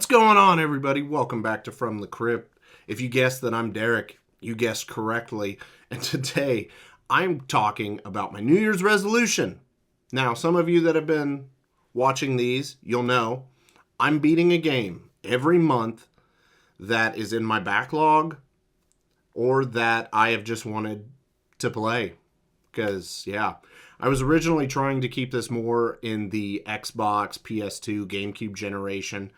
What's going on, everybody? Welcome back to From the Crypt. If you guessed that I'm Derek, you guessed correctly. And today, I'm talking about my New Year's resolution. Now, some of you that have been watching these, you'll know I'm beating a game every month that is in my backlog or that I have just wanted to play. Because, yeah, I was originally trying to keep this more in the Xbox, PS2, GameCube generation.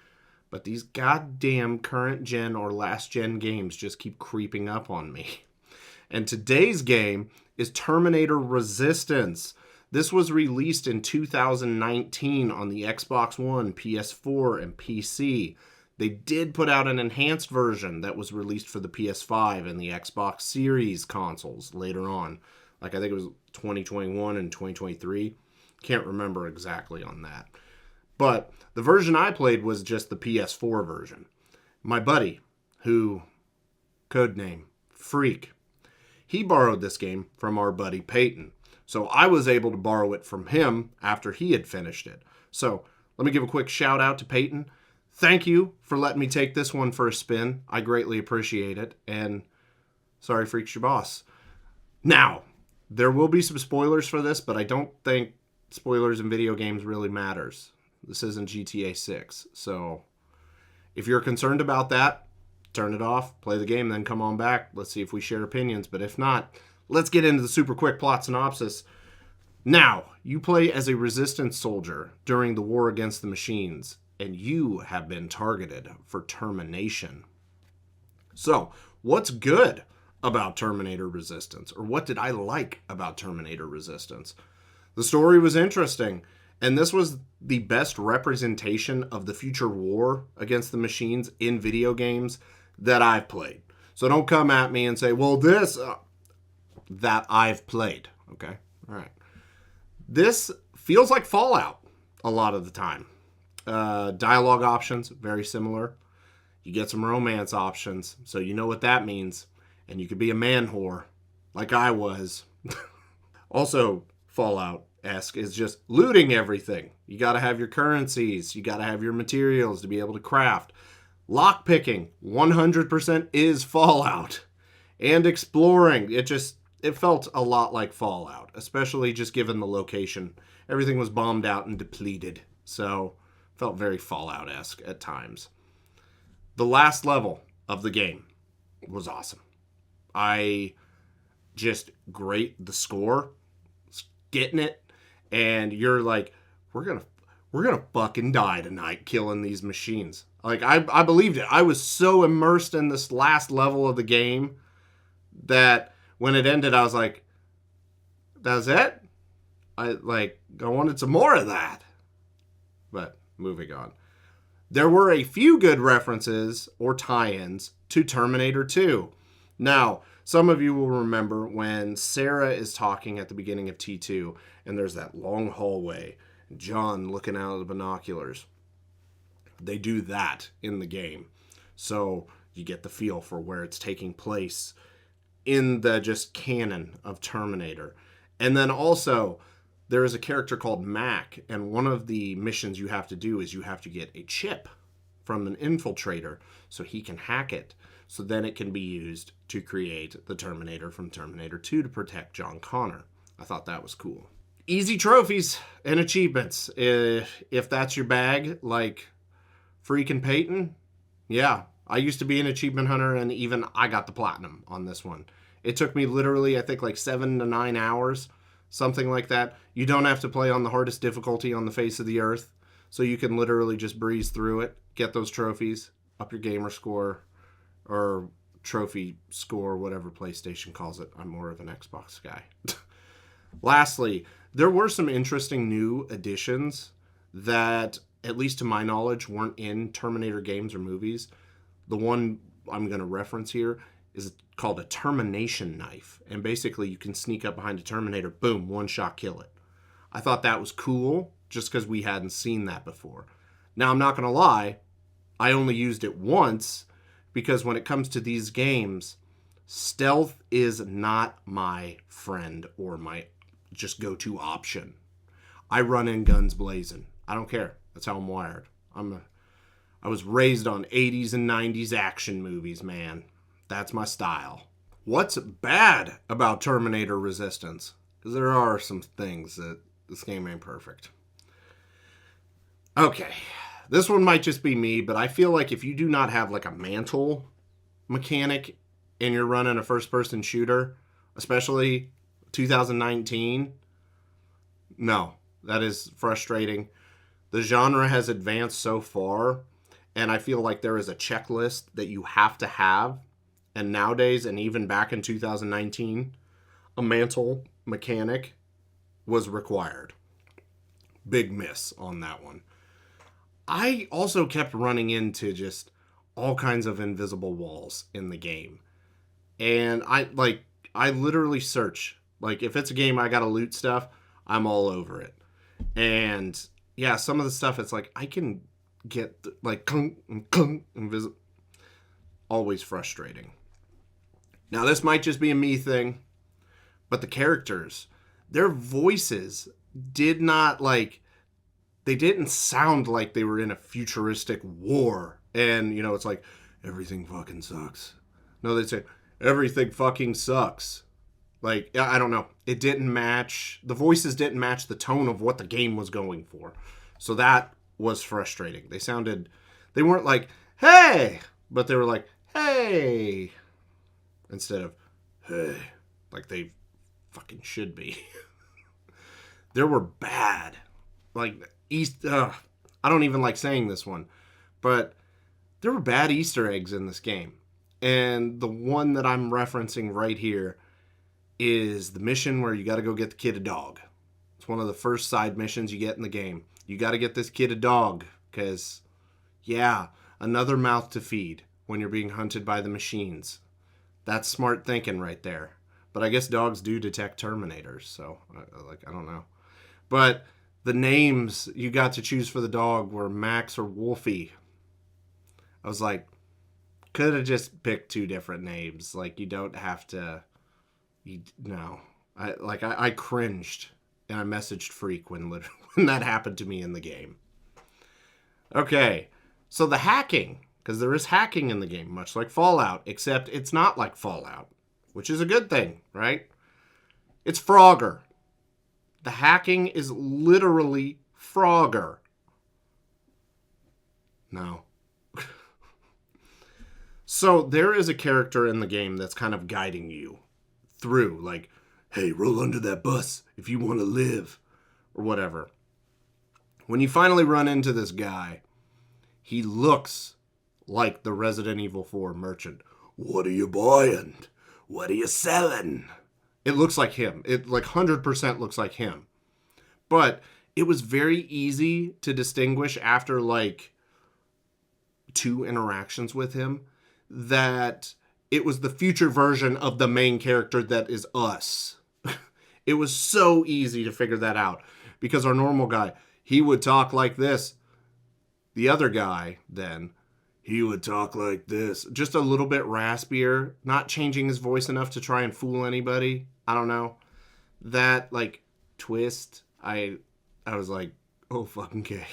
But these goddamn current gen or last gen games just keep creeping up on me. And today's game is Terminator Resistance. This was released in 2019 on the Xbox One, PS4, and PC. They did put out an enhanced version that was released for the PS5 and the Xbox Series consoles later on. Like I think it was 2021 and 2023. Can't remember exactly on that. But the version I played was just the PS4 version. My buddy, who, codename Freak, he borrowed this game from our buddy Peyton. So I was able to borrow it from him after he had finished it. So let me give a quick shout out to Peyton. Thank you for letting me take this one for a spin. I greatly appreciate it. And sorry, Freak's your boss. Now, there will be some spoilers for this, but I don't think spoilers in video games really matters. This isn't GTA 6. So if you're concerned about that, turn it off, play the game, then come on back. Let's see if we share opinions. But if not, let's get into the super quick plot synopsis. Now, you play as a resistance soldier during the war against the machines, and you have been targeted for termination. So, what's good about Terminator Resistance? Or what did I like about Terminator Resistance? The story was interesting. And this was the best representation of the future war against the machines in video games that I've played. So don't come at me and say, well, this, that I've played. Okay? All right. This feels like Fallout a lot of the time. Dialogue options, very similar. You get some romance options, so you know what that means. And you could be a man whore, like I was. Also, Fallout-esque is just looting everything. You got to have your currencies. You got to have your materials to be able to craft. Lockpicking, 100% is Fallout. And exploring, it felt a lot like Fallout, especially just given the location. Everything was bombed out and depleted, so felt very Fallout-esque at times. The last level of the game was awesome. The score, getting it, and you're like, we're gonna fucking die tonight killing these machines. Like I believed it. I was so immersed in this last level of the game that when it ended, I was like, that's it? I wanted some more of that. But moving on. There were a few good references or tie-ins to Terminator 2. Now, some of you will remember when Sarah is talking at the beginning of T2, and there's that long hallway, John looking out of the binoculars. They do that in the game. So you get the feel for where it's taking place in the just canon of Terminator. And then also, there is a character called Mac, and one of the missions you have to do is you have to get a chip from an infiltrator so he can hack it. So then it can be used to create the Terminator from Terminator 2 to protect John Connor. I thought that was cool. Easy trophies and achievements. If that's your bag, like freaking Peyton, yeah. I used to be an achievement hunter, and even I got the platinum on this one. It took me literally, I think, like 7 to 9 hours, something like that. You don't have to play on the hardest difficulty on the face of the earth, so you can literally just breeze through it, get those trophies, up your gamer score, or trophy score, whatever PlayStation calls it. I'm more of an Xbox guy. Lastly, there were some interesting new additions that, at least to my knowledge, weren't in Terminator games or movies. The one I'm going to reference here is called a termination knife. And basically, you can sneak up behind a Terminator, boom, one shot, kill it. I thought that was cool, just because we hadn't seen that before. Now, I'm not going to lie, I only used it once, because when it comes to these games, stealth is not my friend or my just go-to option. I run in guns blazing. I don't care. That's how I'm wired. I was raised on 80s and 90s action movies, man. That's my style. What's bad about Terminator Resistance? Because there are some things that this game ain't perfect. Okay, this one might just be me, but I feel like if you do not have like a mantle mechanic and you're running a first-person shooter, especially 2019, no, that is frustrating. The genre has advanced so far, and I feel like there is a checklist that you have to have. And nowadays, and even back in 2019, a mantle mechanic was required. Big miss on that one. I also kept running into just all kinds of invisible walls in the game. And I literally search. Like, if it's a game I gotta loot stuff, I'm all over it. And yeah, some of the stuff, it's like, I can get, like, invisible. Always frustrating. Now, this might just be a me thing, but the characters, their voices did not, like, they didn't sound like they were in a futuristic war. And, you know, it's like, everything fucking sucks. No, they'd say, everything fucking sucks. Like, I don't know. It didn't match. The voices didn't match the tone of what the game was going for. So that was frustrating. They weren't like, hey, but they were like, hey, instead of, hey, like they fucking should be. There were bad, like, I don't even like saying this one, but there were bad Easter eggs in this game. And the one that I'm referencing right here is the mission where you got to go get the kid a dog. It's one of the first side missions you get in the game. You got to get this kid a dog because, yeah, another mouth to feed when you're being hunted by the machines. That's smart thinking right there. But I guess dogs do detect Terminators, so, I don't know. But the names you got to choose for the dog were Max or Wolfie. I was like, could have just picked two different names. Like, you don't have to... No. I cringed, and I messaged Freak when that happened to me in the game. Okay, so the hacking, because there is hacking in the game, much like Fallout, except it's not like Fallout, which is a good thing, right? It's Frogger. The hacking is literally Frogger. No. So there is a character in the game that's kind of guiding you through, like, hey, roll under that bus if you want to live, or whatever. When you finally run into this guy, he looks like the Resident Evil 4 merchant. What are you buying? What are you selling? It looks like him. It, like, 100% looks like him. But it was very easy to distinguish after, like, 2 interactions with him that it was the future version of the main character that is us. It was so easy to figure that out because our normal guy, he would talk like this. The other guy, then, he would talk like this. Just a little bit raspier, not changing his voice enough to try and fool anybody. I don't know. That, like, twist, I was like, oh, fucking okay.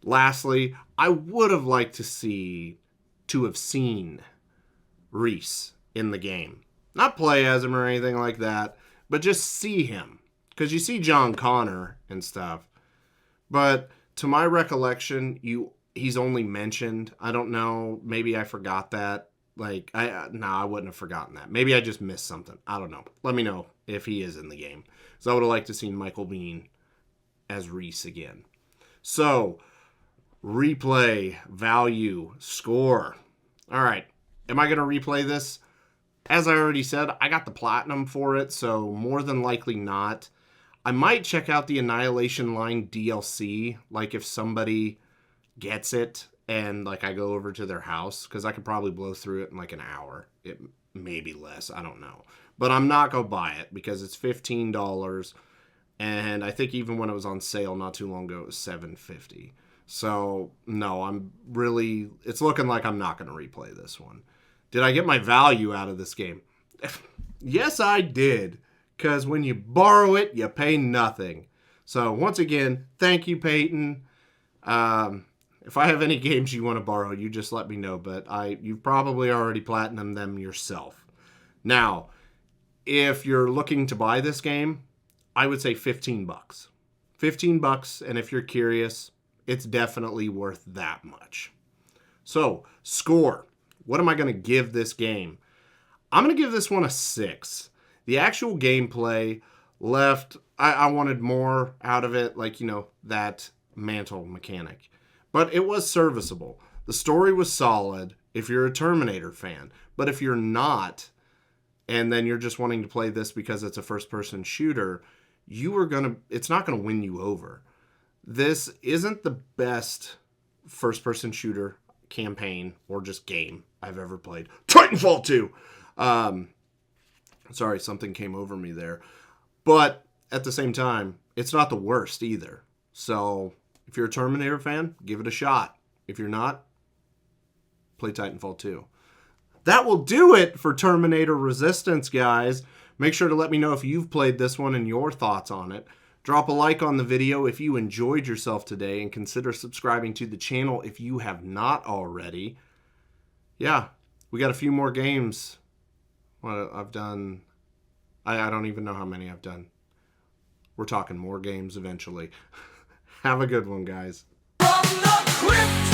Lastly, I would have liked to have seen Reese in the game. Not play as him or anything like that, but just see him. Because you see John Connor and stuff. But to my recollection, he's only mentioned. I don't know. Maybe I forgot that. Like, I wouldn't have forgotten that. Maybe I just missed something. I don't know. Let me know if he is in the game. So I would have liked to see Michael Biehn as Reese again. So, replay, value, score. All right. Am I going to replay this? As I already said, I got the platinum for it, so more than likely not. I might check out the Annihilation Line DLC, like if somebody gets it and like I go over to their house, because I could probably blow through it in like an hour. It may be less, I don't know. But I'm not going to buy it because it's $15, and I think even when it was on sale not too long ago, it was $7.50. So, no, it's looking like I'm not going to replay this one. Did I get my value out of this game? Yes, I did. Because when you borrow it, you pay nothing. So, once again, thank you, Peyton. And If I have any games you want to borrow, you just let me know. But you've probably already platinumed them yourself. Now, if you're looking to buy this game, I would say $15. $15, and if you're curious, it's definitely worth that much. So, score. What am I going to give this game? I'm going to give this one a 6. The actual gameplay left, I wanted more out of it, like, that mantle mechanic. But it was serviceable. The story was solid if you're a Terminator fan. But if you're not, and then you're just wanting to play this because it's a first-person shooter, it's not going to win you over. This isn't the best first-person shooter campaign or just game I've ever played. Titanfall 2! Sorry, something came over me there. But at the same time, it's not the worst either. So if you're a Terminator fan, give it a shot. If you're not, play Titanfall 2. That will do it for Terminator Resistance, guys. Make sure to let me know if you've played this one and your thoughts on it. Drop a like on the video if you enjoyed yourself today, and consider subscribing to the channel if you have not already. Yeah, we got a few more games. What I've done, I don't even know how many I've done. We're talking more games eventually. Have a good one, guys. From the Crypt.